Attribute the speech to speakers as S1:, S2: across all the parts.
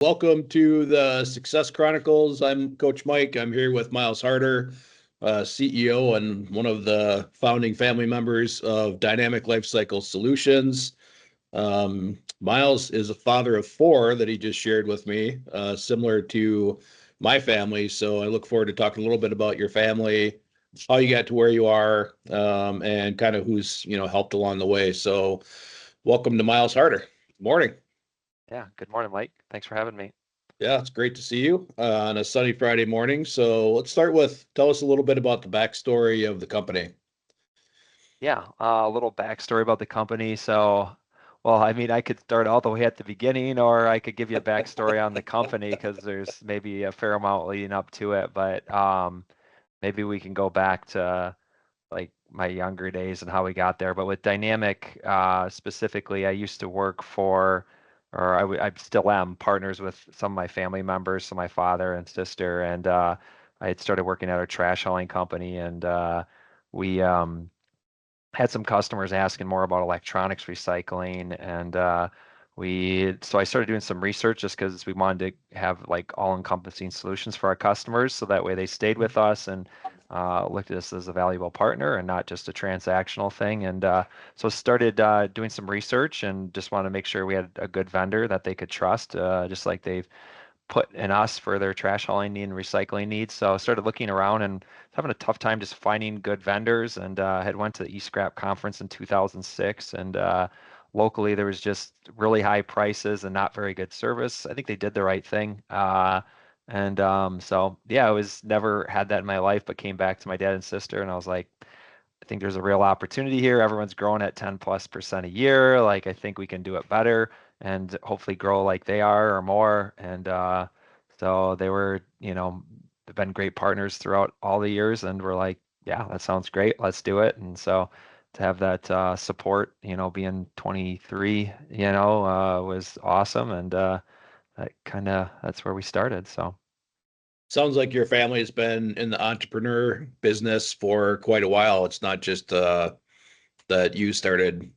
S1: Welcome to the Success Chronicles. I'm Coach Mike. I'm here with Miles Harter, CEO and one of the founding family members of Dynamic Lifecycle Solutions. Miles is a father of four that he just shared with me, similar to my family. So I look forward to talking a little bit about your family, how you got to where you are, and kind of who's helped along the way. So welcome to Miles Harter. Morning.
S2: Yeah, good morning, Mike. Thanks for having me.
S1: Yeah, it's great to see you on a sunny Friday morning. So let's start with tell us a little bit about the backstory of the company.
S2: Yeah, a little backstory about the company. I could start all the way at the beginning, or I could give you a backstory on the company because there's maybe a fair amount leading up to it. But maybe we can go back to like my younger days and how we got there. But with Dynamic specifically, I used to work for, I still am partners with some of my family members, so my father and sister, and I had started working at our trash hauling company, and we had some customers asking more about electronics recycling, and so I started doing some research just because we wanted to have like all-encompassing solutions for our customers, so that way they stayed with us and looked at us as a valuable partner and not just a transactional thing. And so started doing some research and just wanted to make sure we had a good vendor that they could trust, just like they've put in us for their trash hauling and recycling needs. So I started looking around and having a tough time just finding good vendors, and had went to the eScrap conference in 2006, and locally there was just really high prices and not very good service. I think they did the right thing. So yeah, I was never had that in my life, but came back to my dad and sister and I was like, I think there's a real opportunity here. Everyone's growing at 10+% a year. Like, I think we can do it better and hopefully grow like they are or more. And so they were, they've been great partners throughout all the years. And we're like, yeah, that sounds great. Let's do it. And so to have that support, being 23, was awesome. And that's where we started. So.
S1: Sounds like your family has been in the entrepreneur business for quite a while. It's not just that you started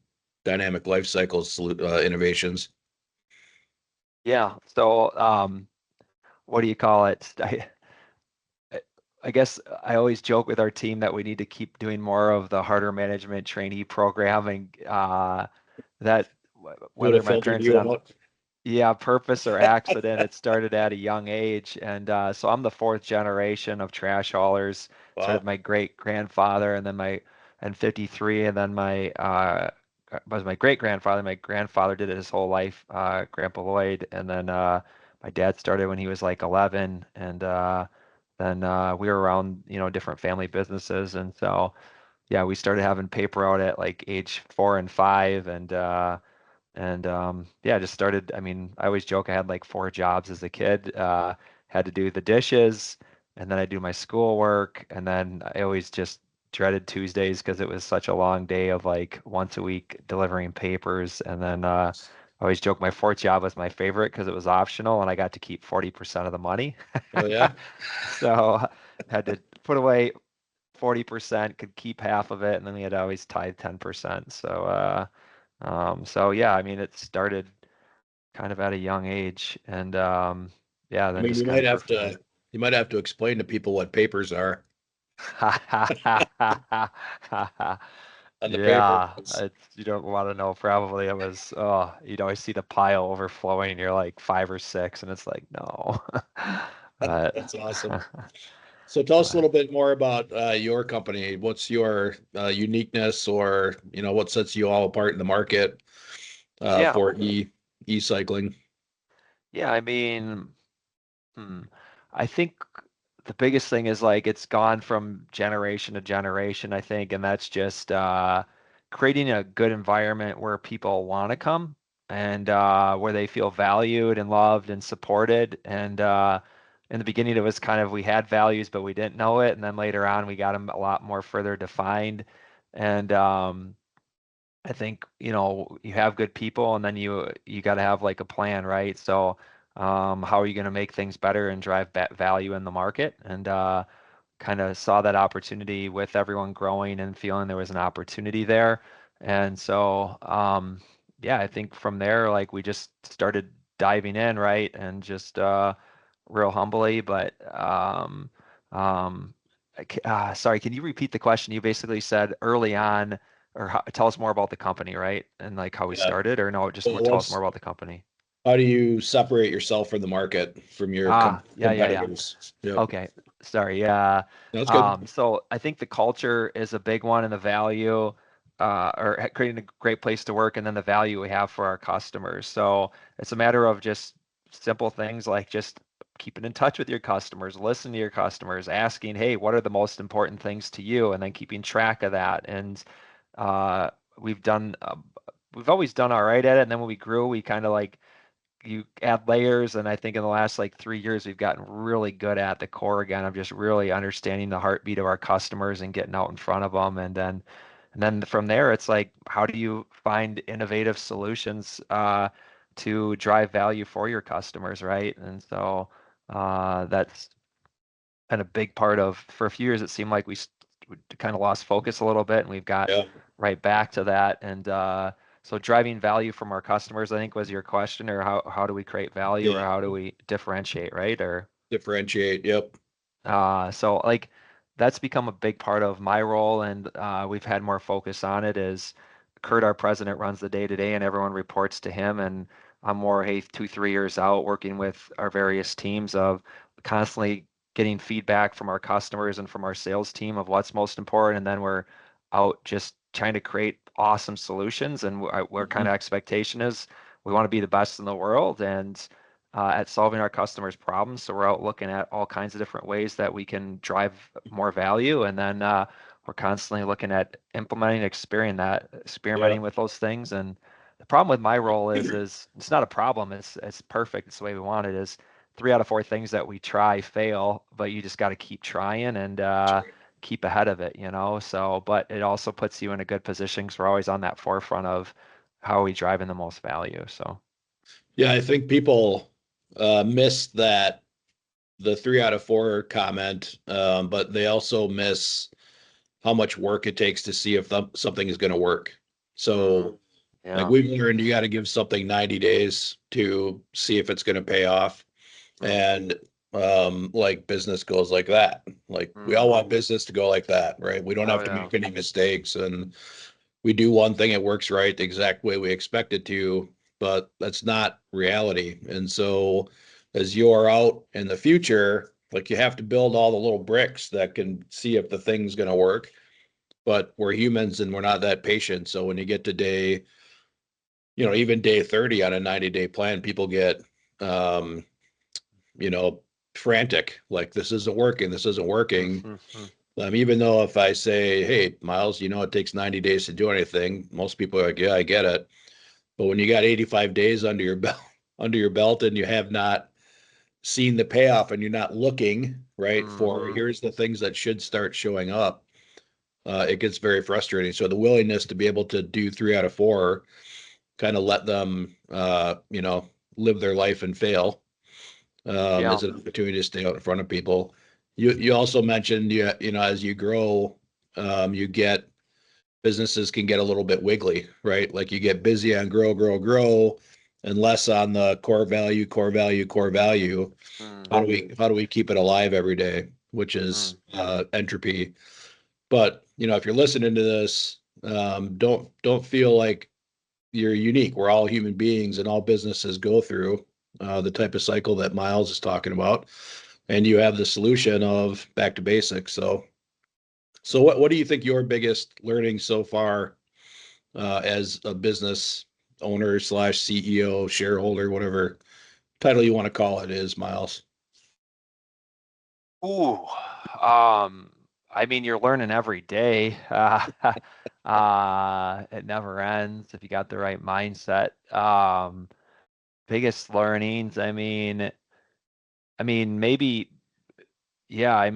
S1: Dynamic Life Cycles Innovations.
S2: Yeah. So, what do you call it? I guess I always joke with our team that we need to keep doing more of the Harter management trainee programming. That
S1: See what
S2: whether
S1: it
S2: my
S1: filtered
S2: parents did
S1: you
S2: on
S1: out.
S2: purpose or accident, it started at a young age, and so I'm the fourth generation of trash haulers. Started with
S1: Wow.
S2: my great grandfather, and then and 53, and then was my great grandfather. My grandfather did it his whole life, Grandpa Lloyd, and then my dad started when he was like 11, and then we were around, different family businesses, and so yeah, we started having paper out at like age 4 and 5, and yeah, just started. I mean, I always joke I had like four jobs as a kid. Had to do the dishes, and then I do my schoolwork, and then I always just dreaded Tuesdays because it was such a long day of like once a week delivering papers. And then I always joke my fourth job was my favorite because it was optional and I got to keep 40% of the money.
S1: Oh yeah.
S2: So had to put away 40%, could keep half of it, and then we had to always tithe 10%. So yeah, I mean, it started kind of at a young age, and yeah,
S1: I
S2: then
S1: mean,
S2: just kind of grew from there.
S1: you might have to explain to people what papers are on the paper.
S2: Yeah, you don't want to know. Probably it was. Oh, you'd always see the pile overflowing. You're like 5 or 6, and it's like no. But,
S1: That's awesome. So tell us a
S2: but
S1: little bit more about your company. What's your uniqueness, or what sets you all apart in the market
S2: yeah,
S1: for e-cycling?
S2: yeah. I mean, hmm, I think the biggest thing is like it's gone from generation to generation, I think, and that's just creating a good environment where people want to come, and where they feel valued and loved and supported. And in the beginning, it was kind of we had values, but we didn't know it, and then later on, we got them a lot more further defined. And I think, you have good people, and then you got to have like a plan, right? So, how are you going to make things better and drive value in the market? And kind of saw that opportunity with everyone growing and feeling there was an opportunity there. And so, yeah, I think from there, like we just started. diving in, right? And just real humbly, but sorry, can you repeat the question? You basically said early on, or tell us more about the company, right? And like how we
S1: Yeah.
S2: started, or no, just
S1: Well,
S2: more, tell us more about the company.
S1: how do you separate yourself from the market, from your
S2: Yeah.
S1: competitors? Yep.
S2: Okay, sorry. Yeah.
S1: That's good.
S2: So I think the culture is a big one, and the value, or creating a great place to work, and then the value we have for our customers. So it's a matter of just simple things like just keeping in touch with your customers, listening to your customers, asking, hey, what are the most important things to you, and then keeping track of that. And uh, we've done, we've always done all right at it. And then when we grew, we kind of like you add layers, and I think in the last like 3 years we've gotten really good at the core again of just really understanding the heartbeat of our customers and getting out in front of them. And then from there it's like, how do you find innovative solutions to drive value for your customers, right? And so that's been a big part of, for a few years it seemed like we kind of lost focus a little bit, and we've got
S1: Yeah.
S2: right back to that. And so driving value from our customers, I think was your question, or how do we create value, or
S1: Yeah.
S2: how do we differentiate, right? Or
S1: Differentiate. Yep.
S2: so like that's become a big part of my role, and we've had more focus on it. Is Kurt, our president, runs the day to day, and everyone reports to him. And I'm more, hey, 2, 3 years out, working with our various teams of constantly getting feedback from our customers and from our sales team of what's most important, and then we're out just trying to create awesome solutions. And our kind of
S1: Mhm.
S2: expectation is we want to be the best in the world, and at solving our customers' problems. So we're out looking at all kinds of different ways that we can drive more value, and then we're constantly looking at implementing,
S1: Yeah.
S2: experimenting with those things. And the problem with my role is it's not a problem. It's perfect. It's the way we want it. Is 3 out of 4 things that we try fail, but you just got to keep trying and keep ahead of it, you know. So, but it also puts you in a good position because we're always on that forefront of how are we driving the most value. So.
S1: Yeah, I think people miss that the 3 out of 4 comment, but they also miss how much work it takes to see if something is going to work.
S2: Mm,
S1: So, like
S2: yeah.
S1: we've learned, you got to give something 90 days to see if it's going to pay off.
S2: Mm,
S1: And like business goes like that. Like we all
S2: hmm.
S1: want business to go like that, right? We don't
S2: Oh
S1: have to
S2: yeah.
S1: make any mistakes, and we do one thing, it works right the exact way we expect it to, but that's not reality. And so as you're out in the future, like you have to build all the little bricks that can see if the thing's going to work. But we're humans and we're not that patient. So when you get to day, even day 30 on a 90-day plan, people get, um, you know, frantic. Like this isn't working. This isn't working.
S2: Mm-hmm.
S1: Even though if I say, hey, Miles, it takes 90 days to do anything, most people are like, yeah, I get it. But when you got 85 days under your belt, under your belt, and you have not seen the payoff and you're not looking, right, for
S2: Mm-hmm.
S1: here's the things that should start showing up, it gets very frustrating. So the willingness to be able to do 3 out of 4, kind of let them, live their life and fail,
S2: Yeah.
S1: is an opportunity to stay out in front of people. You also mentioned, as you grow, you get businesses can get a little bit wiggly, right? Like you get busy on grow, grow, grow, and less on the core value, core value, core value.
S2: Mm,
S1: How do we keep it alive every day, which
S2: mm,
S1: is entropy. But if you're listening to this, don't feel like you're unique. We're all human beings, and all businesses go through the type of cycle that Miles is talking about. And you have the solution of back to basics. So what do you think your biggest learning so far as a business owner slash CEO, shareholder, whatever title you want to call it is, Miles?
S2: ooh. I mean, you're learning every day. It never ends if you got the right mindset. Biggest learnings, maybe, yeah,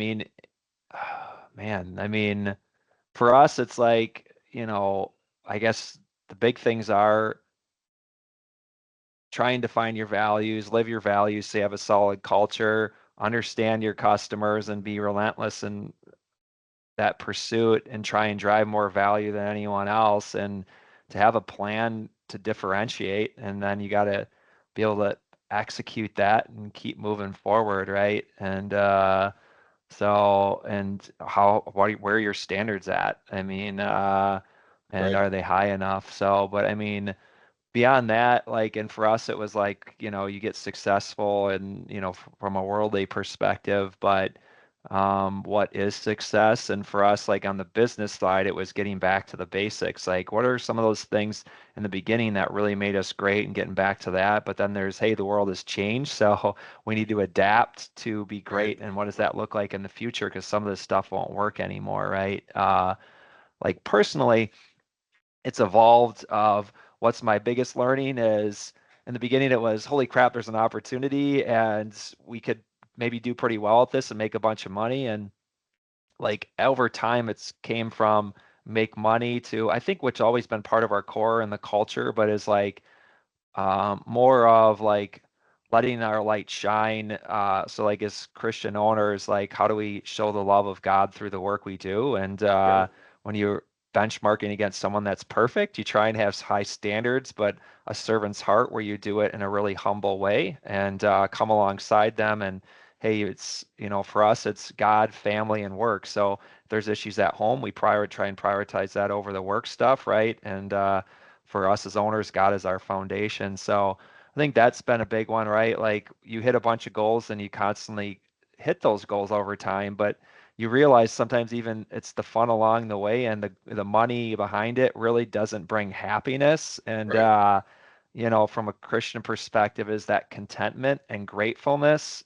S2: man, for us, it's like, I guess the big things are trying to find your values, live your values, so you have a solid culture, understand your customers, and be relentless in that pursuit and try and drive more value than anyone else, and to have a plan to differentiate. And then you got to be able to execute that and keep moving forward, right? And and where are your standards at? I mean, and
S1: Right.
S2: are they high enough? So, but I mean, beyond that, like, and for us, it was like, you get successful and, from a worldly perspective, but what is success? And for us, like on the business side, it was getting back to the basics. Like, what are some of those things in the beginning that really made us great and getting back to that? But then there's, hey, the world has changed, so we need to adapt to be
S1: Right.
S2: great. And what does that look like in the future? Because some of this stuff won't work anymore, right? Like personally, it's evolved of what's my biggest learning is in the beginning it was holy crap, there's an opportunity and we could maybe do pretty well at this and make a bunch of money. And like over time it's came from make money to I think which always been part of our core and the culture, but is like more of like letting our light shine. So like as Christian owners, like how do we show the love of God through the work we do? And
S1: Sure.
S2: when you're benchmarking against someone that's perfect, you try and have high standards, but a servant's heart where you do it in a really humble way and come alongside them. And hey, it's, for us, it's God, family, and work. So if there's issues at home, we try and prioritize that over the work stuff, right? And for us as owners, God is our foundation. So I think that's been a big one, right? Like you hit a bunch of goals and you constantly hit those goals over time, but you realize sometimes even it's the fun along the way and the money behind it really doesn't bring happiness. And
S1: Right.
S2: from a Christian perspective, is that contentment and gratefulness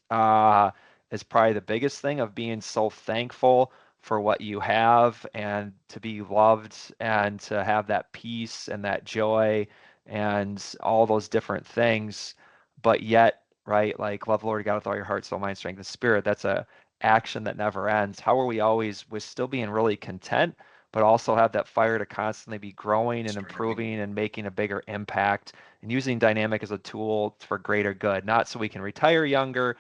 S2: is probably the biggest thing of being so thankful for what you have and to be loved and to have that peace and that joy and all those different things. But yet, right, like love the Lord God with all your heart, soul, mind, strength, and spirit. That's a action that never ends. How are we always with still being really content, but also have that fire to constantly be growing and
S1: Striving.
S2: improving and making a bigger impact and using dynamic as a tool for greater good, not so we can retire younger,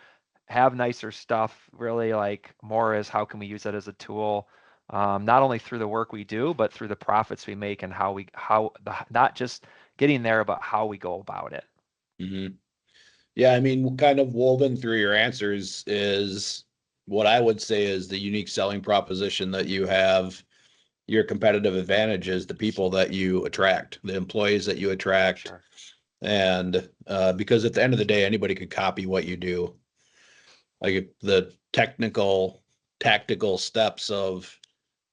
S2: have nicer stuff, really like more as how can we use it as a tool, not only through the work we do, but through the profits we make and not just getting there, but how we go about it.
S1: Hmm. Yeah, I mean, kind of woven through your answers is what I would say is the unique selling proposition that you have. Your competitive advantage is the people that you attract, the employees that you attract.
S2: Sure.
S1: And because at the end of the day, anybody could copy what you do. Like the technical, tactical steps of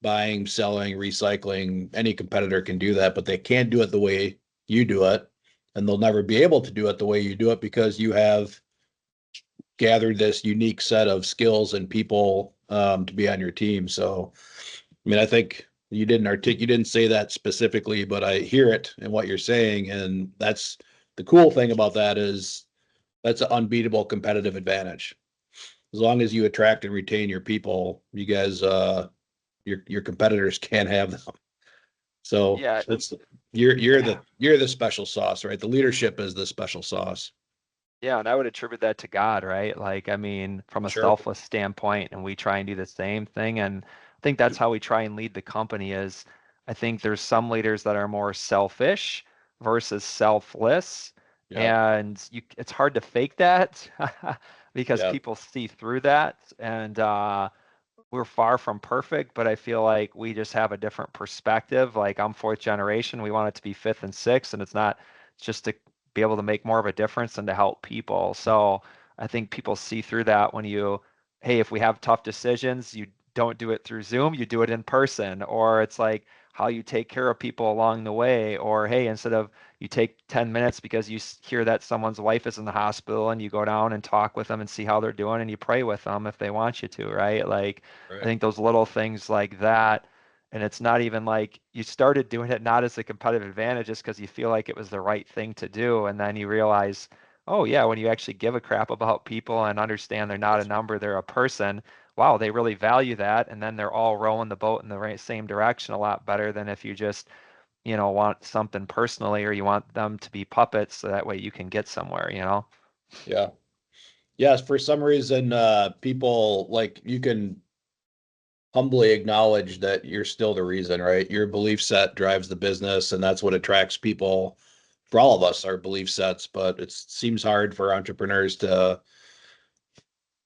S1: buying, selling, recycling, any competitor can do that, but they can't do it the way you do it. And they'll never be able to do it the way you do it because you have gathered this unique set of skills and people to be on your team. So, I mean, I think you didn't say that specifically, but I hear it in what you're saying, and that's the cool thing about that is that's an unbeatable competitive advantage. As long as you attract and retain your people, you guys, your competitors can't have them. So
S2: Yeah.
S1: it's you're
S2: Yeah.
S1: the special sauce, right? The leadership is the special sauce.
S2: Yeah, and I would attribute that to God, right? Like, I mean, from a
S1: Sure.
S2: selfless standpoint, and we try and do the same thing. And I think that's how we try and lead the company is I think there's some leaders that are more selfish versus selfless.
S1: Yeah.
S2: And it's hard to fake that because
S1: Yeah.
S2: people see through that. And we're far from perfect, but I feel like we just have a different perspective. Like I'm fourth generation, we want it to be fifth and sixth, and it's just to be able to make more of a difference and to help people. So I think people see through that when hey, if we have tough decisions, you don't do it through Zoom, you do it in person, or it's like how you take care of people along the way, or hey, instead of you take 10 minutes because you hear that someone's wife is in the hospital and you go down and talk with them and see how they're doing and you pray with them if they want you to, right? Like I
S1: Right.
S2: think those little things like that. And it's not even like you started doing it not as a competitive advantage just because you feel like it was the right thing to do. And then you realize, oh, yeah, when you actually give a crap about people and understand they're not a
S1: That's
S2: number, they're a person, wow, they really value that. And then they're all rowing the boat in the same direction a lot better than if you just, want something personally or you want them to be puppets so that way you can get somewhere.
S1: yeah. Yes, for some reason, people like you can humbly acknowledge that you're still the reason, right? Your belief set drives the business, and that's what attracts people for all of us, our belief sets, but it seems hard for entrepreneurs to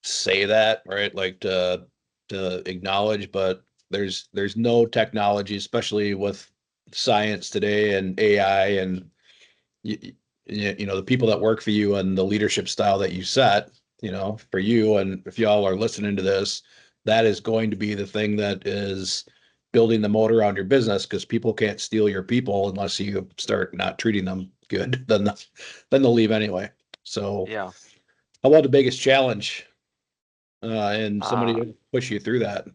S1: say that, right? Like to acknowledge, but there's no technology, especially with science today and AI and you, the people that work for you and the leadership style that you set, for you. And if y'all are listening to this, that is going to be the thing that is building the motor around your business because people can't steal your people unless you start not treating them good. Then they'll leave anyway. So,
S2: Yeah.
S1: how about the biggest challenge and somebody
S2: Uh,
S1: to push you through that?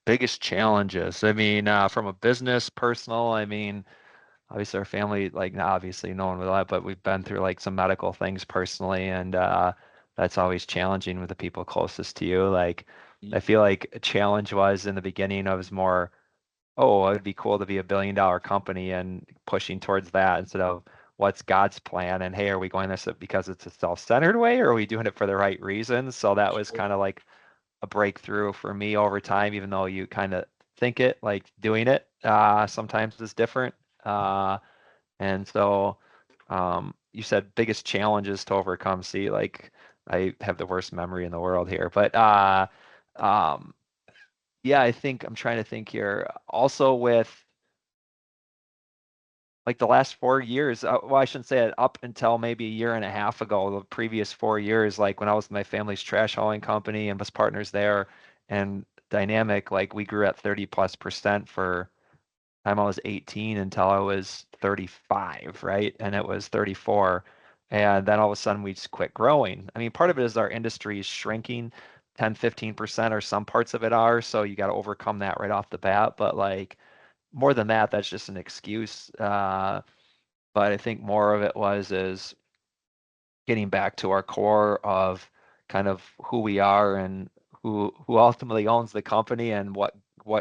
S2: Biggest challenges. I mean, from a business, personal, I mean, obviously our family, like not obviously no one with that, but we've been through like some medical things personally, and that's always challenging with the people closest to you. Like, I feel like a challenge was in the beginning, I was more, oh, it'd be cool to be $1 billion company and pushing towards that instead of what's God's plan and hey, are we going this because it's a self-centered way or are we doing it for the right reasons? So that was kind of like a breakthrough for me over time, even though you kind of think it, like doing it sometimes is different. Uh, and so you said biggest challenges to overcome. See, like I have the worst memory in the world here, but um, yeah, I think I'm trying to think here. Also with like the last 4 years, well, I shouldn't say it, up until maybe a year and a half ago, the previous 4 years, like when I was with my family's trash hauling company and was partners there and Dynamic, like we grew at 30+% for time I was 18 until I was 35, right? And it was 34. And then all of a sudden we just quit growing. I mean, part of it is our industry is shrinking 10, 15%, or some parts of it are. So you got to overcome that right off the bat. But like more than that, that's just an excuse. But I think more of it is getting back to our core of kind of who we are and who ultimately owns the company and what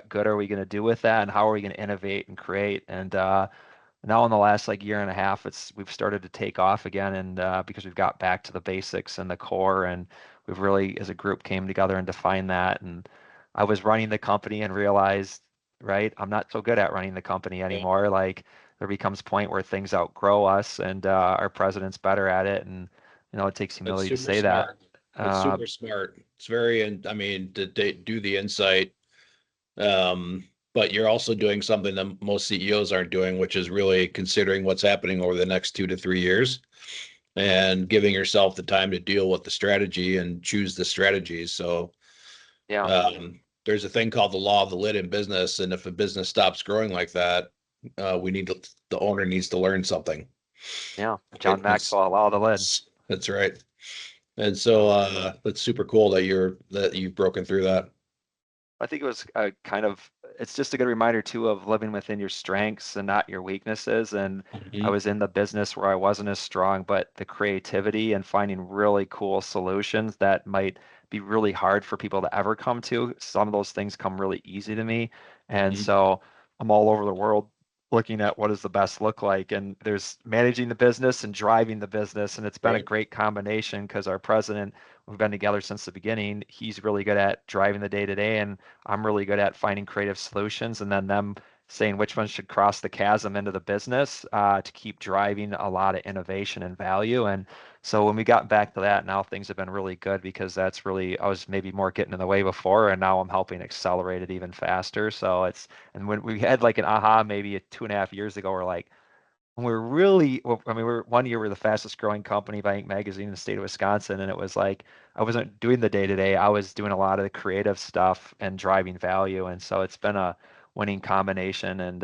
S2: good are we going to do with that and how are we going to innovate and create and now in the last like year and a half we've started to take off again and because we've got back to the basics and the core and we've really as a group came together and defined that and I was running the company and realized right I'm not so good at running the company
S1: Yeah.
S2: anymore like there becomes a point where things outgrow us and our president's better at it and it takes
S1: That's
S2: humility to
S1: super
S2: say that.
S1: smart. That's
S2: Uh,
S1: super smart. It's very, and I mean, to do the insight. But you're also doing something that most CEOs aren't doing, which is really considering what's happening over the next 2 to 3 years and giving yourself the time to deal with the strategy and choose the strategies. So,
S2: yeah,
S1: there's a thing called the law of the lid in business. And if a business stops growing like that, the owner needs to learn something.
S2: yeah.
S1: Right?
S2: John Maxwell, Law of the Lid.
S1: That's right. And so
S2: So.
S1: that's super cool that you've broken through that.
S2: I think it was it's just a good reminder too of living within your strengths and not your weaknesses. And I
S1: Mhm.
S2: was in the business where I wasn't as strong, but the creativity and finding really cool solutions that might be really hard for people to ever come to. Some of those things come really easy to me. And
S1: Mhm.
S2: so I'm all over the world looking at what does the best look like. And there's managing the business and driving the business. And it's been a
S1: Right.
S2: great combination because our president, we've been together since the beginning. He's really good at driving the day to day. And I'm really good at finding creative solutions and then them saying which ones should cross the chasm into the business to keep driving a lot of innovation and value. And so when we got back to that, now things have been really good because that's really, I was maybe more getting in the way before, and now I'm helping accelerate it even faster. So and when we had like an aha maybe 2.5 years ago, we're like, and we're really, well, I mean, we're one year we're the fastest growing company by Inc. magazine in the state of Wisconsin, and it was like I wasn't doing the day to day. I was doing a lot of the creative stuff and driving value, and so it's been a winning combination. And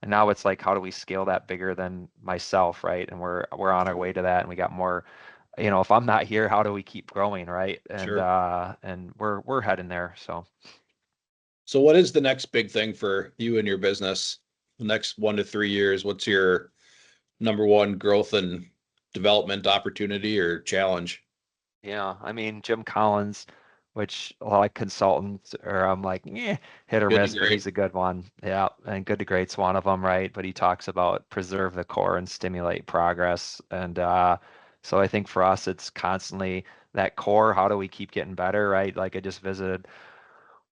S2: now it's like, how do we scale that bigger than myself, right? And we're on our way to that, and we got more. If I'm not here, how do we keep growing, right?
S1: Sure.
S2: And we're heading there. So.
S1: So what is the next big thing for you and your business? The next 1 to 3 years, what's your number one growth and development opportunity or challenge?
S2: Yeah, I mean Jim Collins, which a lot of consultants or I'm like, yeah, hit or
S1: Good to
S2: miss, but
S1: great.
S2: he's a good one. Yeah, and Good to Great's one of them, right? But he talks about preserve the core and stimulate progress. And so I think for us, it's constantly that core. How do we keep getting better, right? Like I just visited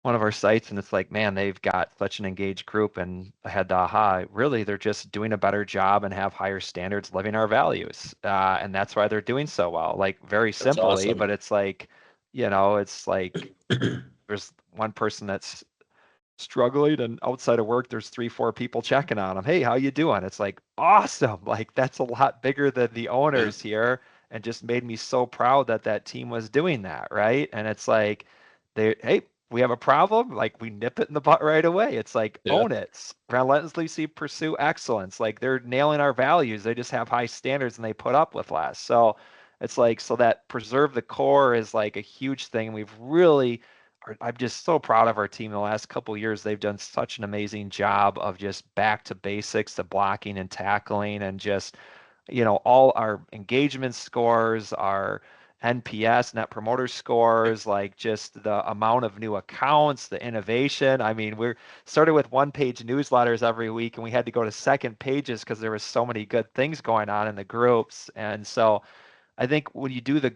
S2: one of our sites, and it's like, man, they've got such an engaged group, and I had the aha, really, they're just doing a better job and have higher standards living our values. And that's why they're doing so well, like very
S1: That's
S2: simply, but
S1: awesome.
S2: it's like, it's like there's one person that's struggling, and outside of work there's 3 4 people checking on them, hey, how you doing? It's like awesome, like that's a lot bigger than the
S1: Yeah.
S2: owners here, and just made me so proud that that team was doing that, right? And it's like, hey, we have a problem, like we nip it in the butt right away. It's like,
S1: Yeah.
S2: own it, relentlessly pursue excellence. Like they're nailing our values, they just have high standards and they put up with less. So it's like, so that preserve the core is like a huge thing. We've really I'm just so proud of our team. The last couple of years, they've done such an amazing job of just back to basics, the blocking and tackling, and just, all our engagement scores, our NPS, net promoter scores, like just the amount of new accounts, the innovation. I mean, we're started with one-page newsletters every week, and we had to go to second pages because there was so many good things going on in the groups. And so I think when you do the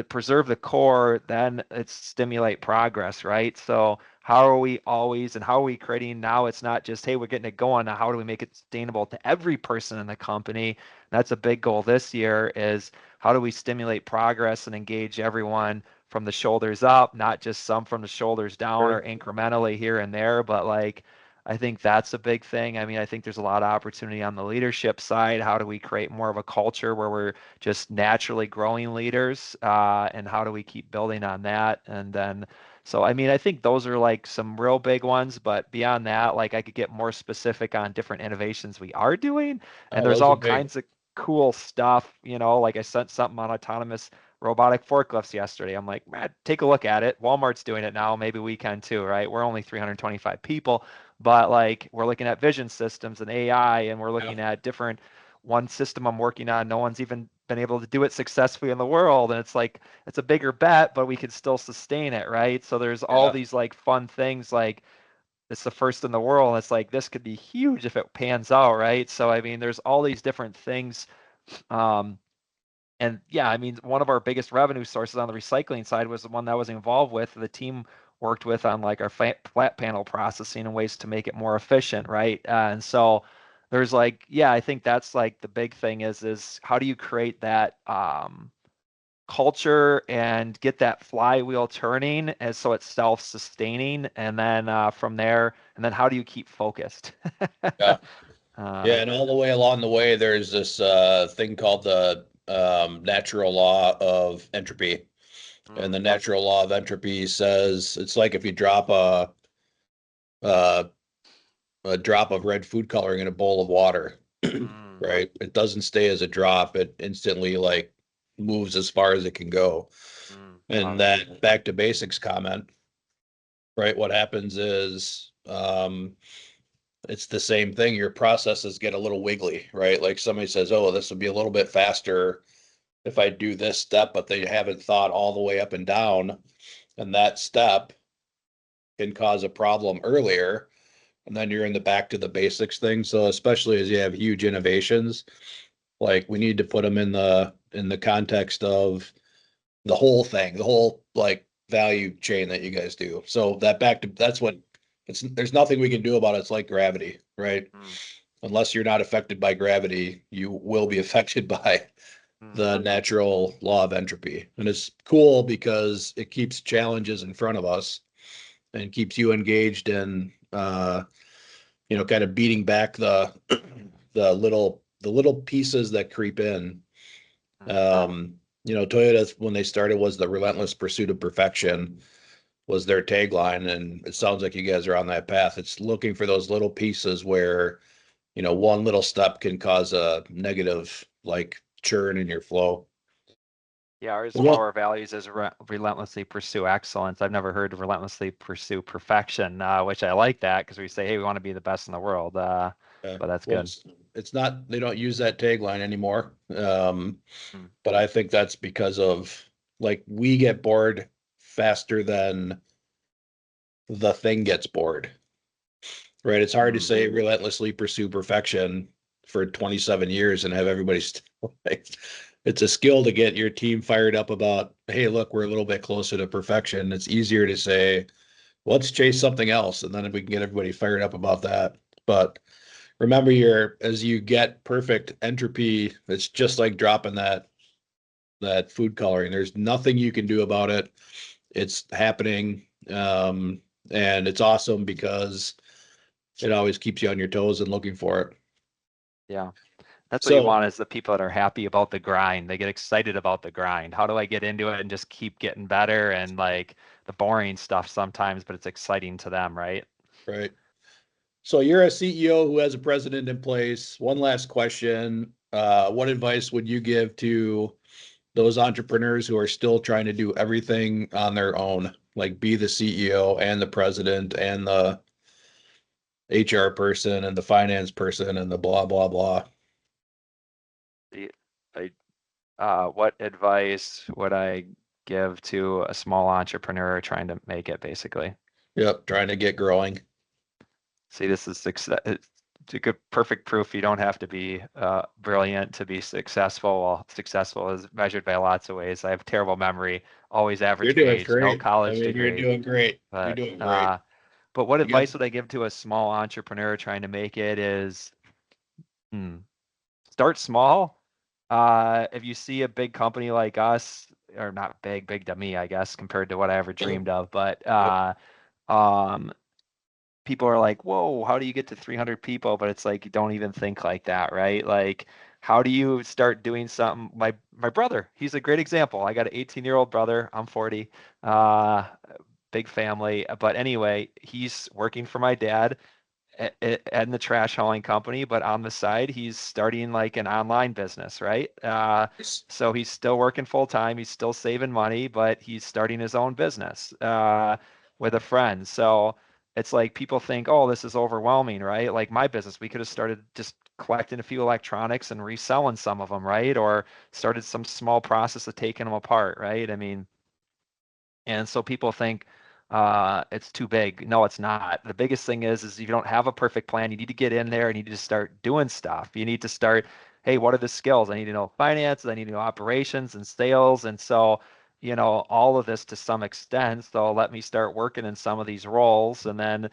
S2: preserve the core, then it's stimulate progress, right? So how are we always, and how are we creating now? It's not just, hey, we're getting it going. Now how do we make it sustainable to every person in the company? That's a big goal this year, is how do we stimulate progress and engage everyone from the shoulders up, not just some from the shoulders down or
S1: Sure.
S2: incrementally here and there, but like, I think that's a big thing. I mean, I think there's a lot of opportunity on the leadership side. How do we create more of a culture where we're just naturally growing leaders, and how do we keep building on that? And then, so I mean, I think those are like some real big ones, but beyond that, like I could get more specific on different innovations we are doing, and
S1: Oh,
S2: there's
S1: those are
S2: all
S1: big.
S2: kinds of cool stuff, like I sent something on autonomous robotic forklifts yesterday. I'm like, man, take a look at it. Walmart's doing it now, maybe we can too, right? We're only 325 people, but like we're looking at vision systems and AI, and we're
S1: Yeah.
S2: looking at different, one system I'm working on, no one's even been able to do it successfully in the world. And it's like, it's a bigger bet, but we could still sustain it, right? So there's all
S1: Yeah.
S2: these like fun things, like it's the first in the world. And it's like, this could be huge if it pans out, right? So, I mean, there's all these different things. Um, and yeah, I mean, one of our biggest revenue sources on the recycling side was the one that I was involved with. The team worked with on like our flat panel processing and ways to make it more efficient, right? And so there's like, yeah, I think that's like the big thing is how do you create that culture and get that flywheel turning, as so it's self-sustaining, and then from there, and then how do you keep focused?
S1: Yeah.
S2: uh,
S1: Yeah. And all the way along the way, there's this thing called the natural law of entropy. And
S2: mm,
S1: the natural law of entropy says it's like if you drop uh, a drop of red food coloring in a bowl of water,
S2: mm,
S1: right? It doesn't stay as a drop. It instantly like moves as far as it can go.
S2: love
S1: And
S2: it.
S1: that back to basics comment, right? What happens is it's the same thing. Your processes get a little wiggly, right? Like somebody says, oh, this would be a little bit faster if I do this step, but they haven't thought all the way up and down. And that step can cause a problem earlier. And then you're in the back to the basics thing. So especially as you have huge innovations, like we need to put them in the context of the whole thing, the whole like value chain that you guys do. So that back to that's what it's there's nothing we can do about it. It's like gravity, right?
S2: Mm,
S1: Unless you're not affected by gravity, you will be affected by
S2: mm,
S1: the natural law of entropy. And it's cool because it keeps challenges in front of us and keeps you engaged in kind of beating back the little pieces that creep in.
S2: mm.
S1: Toyota when they started was the relentless pursuit of perfection was their tagline, and it sounds like you guys are on that path. It's looking for those little pieces where, one little step can cause a negative like churn in your flow.
S2: Yeah, ours, one of
S1: Well,
S2: our values is relentlessly pursue excellence. I've never heard of relentlessly pursue perfection, which I like that because we say, hey, we want to be the best in the world. But that's
S1: well,
S2: good.
S1: it's not, they don't use that tagline anymore.
S2: Mm,
S1: But I think that's because of like we get bored faster than the thing gets bored, right? It's hard to
S2: mm,
S1: say relentlessly pursue perfection for 27 years and have everybody still like, it's a skill to get your team fired up about, hey, look, we're a little bit closer to perfection. It's easier to say, let's chase something else, and then we can get everybody fired up about that. But remember, as you get perfect entropy, it's just like dropping that food coloring. There's nothing you can do about it. It's happening, and it's awesome because it always keeps you on your toes and looking for it.
S2: Yeah. That's what you
S1: So,
S2: want is the people that are happy about the grind. They get excited about the grind. How do I get into it and just keep getting better and like the boring stuff sometimes, but it's exciting to them, right?
S1: right. So you're a CEO who has a president in place. One last question. What advice would you give to those entrepreneurs who are still trying to do everything on their own, like be the CEO and the president and the HR person and the finance person and the blah, blah, blah?
S2: The- what advice would I give to a small entrepreneur trying to make it basically?
S1: Yep. Trying to get growing.
S2: See, this is success. It's a good, perfect proof you don't have to be brilliant to be successful. Well, successful is measured by lots of ways. I have terrible memory, always
S1: You're
S2: average
S1: doing
S2: grades, no
S1: great. I
S2: college
S1: mean, you're
S2: degree.
S1: doing great. You're
S2: But
S1: doing great.
S2: uh, but what
S1: You got,
S2: advice would I give to a small entrepreneur trying to make it is hmm, start small. If you see a big company like us, or not big, big to me, I guess, compared to what I ever dreamed of, but
S1: yep.
S2: um, people are like, whoa, how do you get to 300 people? But it's like, you don't even think like that, right? Like, how do you start doing something? My brother, he's a great example. I got an 18-year-old brother. I'm 40. Uh, big family. But anyway, he's working for my dad in the trash hauling company, but on the side, he's starting like an online business, right? So he's still working full time. He's still saving money, but he's starting his own business with a friend. So it's like people think, oh, this is overwhelming, right? Like my business, we could have started just collecting a few electronics and reselling some of them, right? Or started some small process of taking them apart, right? I mean, and so people think it's too big. No, it's not. The biggest thing is you don't have a perfect plan. You need to get in there and you need to start doing stuff. You need to start, hey, what are the skills? I need to know finance, I need to know operations and sales. And so, all of this to some extent. So let me start working in some of these roles and then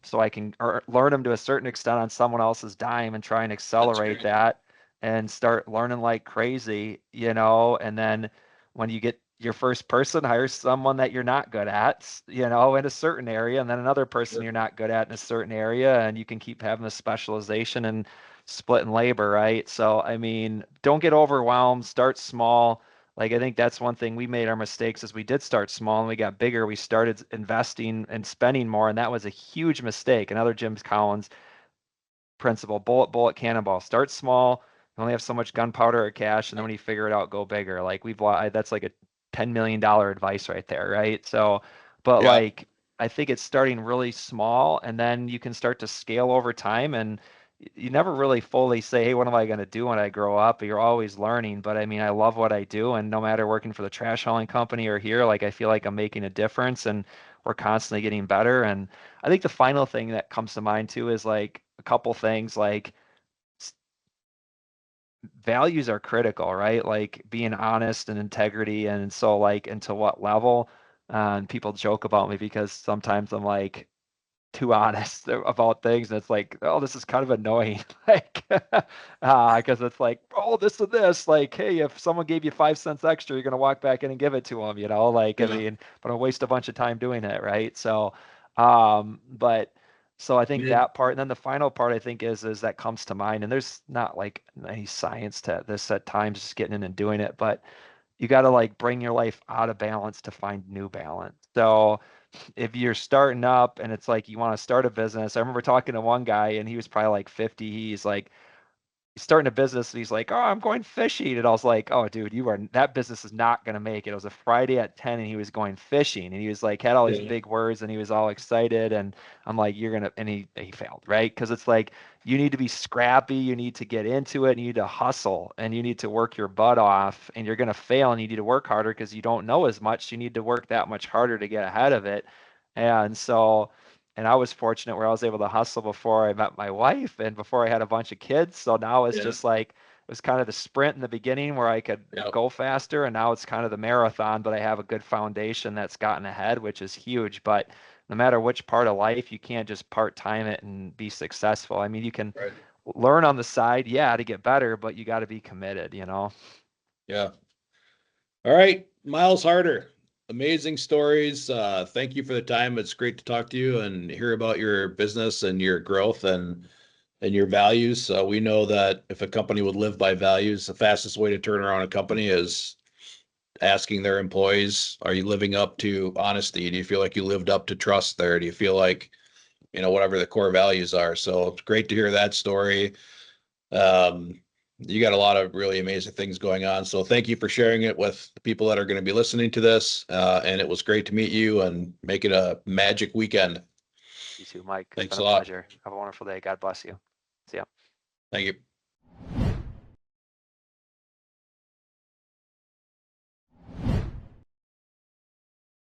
S2: so I can learn them to a certain extent on someone else's dime and try and
S1: That's
S2: accelerate
S1: great.
S2: that and start learning like crazy, and then when you get your first person, hire someone that you're not good at, in a certain area, and then another person
S1: Sure.
S2: you're not good at in a certain area, and you can keep having the specialization and splitting labor, right? So, I mean, don't get overwhelmed, start small. Like, I think that's one thing we made our mistakes as we did start small and we got bigger. We started investing and spending more, and that was a huge mistake. Another Jim Collins principle, bullet cannonball. Start small. You only have so much gunpowder or cash, and then when you figure it out, go bigger. Like that's like a $10 million advice right there, right? So, but
S1: Yeah.
S2: like I think it's starting really small, and then you can start to scale over time. And you never really fully say, hey, what am I going to do when I grow up? You're always learning. But I mean, I love what I do, and no matter working for the trash hauling company or here, like I feel like I'm making a difference, and we're constantly getting better. And I think the final thing that comes to mind too is like a couple things like values are critical, right? Like being honest and integrity. And so, like, and to what level? And people joke about me because sometimes I'm like, too honest about things. And it's like, oh, this is kind of annoying. Like, because it's like, oh, this and this. Like, hey, if someone gave you 5 cents extra, you're gonna walk back in and give it to them, Like, I
S1: Yeah.
S2: mean, but I waste a bunch of time doing it, right? So, but so I think
S1: Yeah.
S2: that part, and then the final part I think is that comes to mind. And there's not like any science to this at times, just getting in and doing it, but you got to like bring your life out of balance to find new balance. So if you're starting up and it's like you want to start a business, I remember talking to one guy and he was probably like 50. He's like, he's starting a business and he's like, oh, I'm going fishing. And I was like, oh, dude, that business is not going to make it. It was a Friday at 10 and he was going fishing and he was like, had all these
S1: Yeah.
S2: big words and he was all excited. And I'm like, you're going to, and he failed, right? Because it's like, you need to be scrappy. You need to get into it and you need to hustle and you need to work your butt off and you're going to fail and you need to work harder because you don't know as much. You need to work that much harder to get ahead of it. And so, and I was fortunate where I was able to hustle before I met my wife and before I had a bunch of kids. So now it's
S1: Yeah.
S2: just like it was kind of the sprint in the beginning where I could
S1: Yeah.
S2: go faster, and now it's kind of the marathon, but I have a good foundation that's gotten ahead, which is huge. But no matter which part of life, you can't just part-time it and be successful. I mean, you can
S1: Right.
S2: learn on the side, yeah, to get better, but you got to be committed,
S1: Yeah. All right, Miles Harter. Amazing stories. Thank you for the time. It's great to talk to you and hear about your business and your growth and your values. We know that if a company would live by values, the fastest way to turn around a company is asking their employees, are you living up to honesty? Do you feel like you lived up to trust there? Do you feel like, whatever the core values are? So it's great to hear that story. Um, you got a lot of really amazing things going on. So thank you for sharing it with the people that are going to be listening to this. And it was great to meet you and make it a magic weekend.
S2: You too, Mike. It's
S1: Thanks
S2: been
S1: a
S2: a
S1: lot.
S2: pleasure. Have a wonderful day. God bless you. See ya.
S1: Thank you.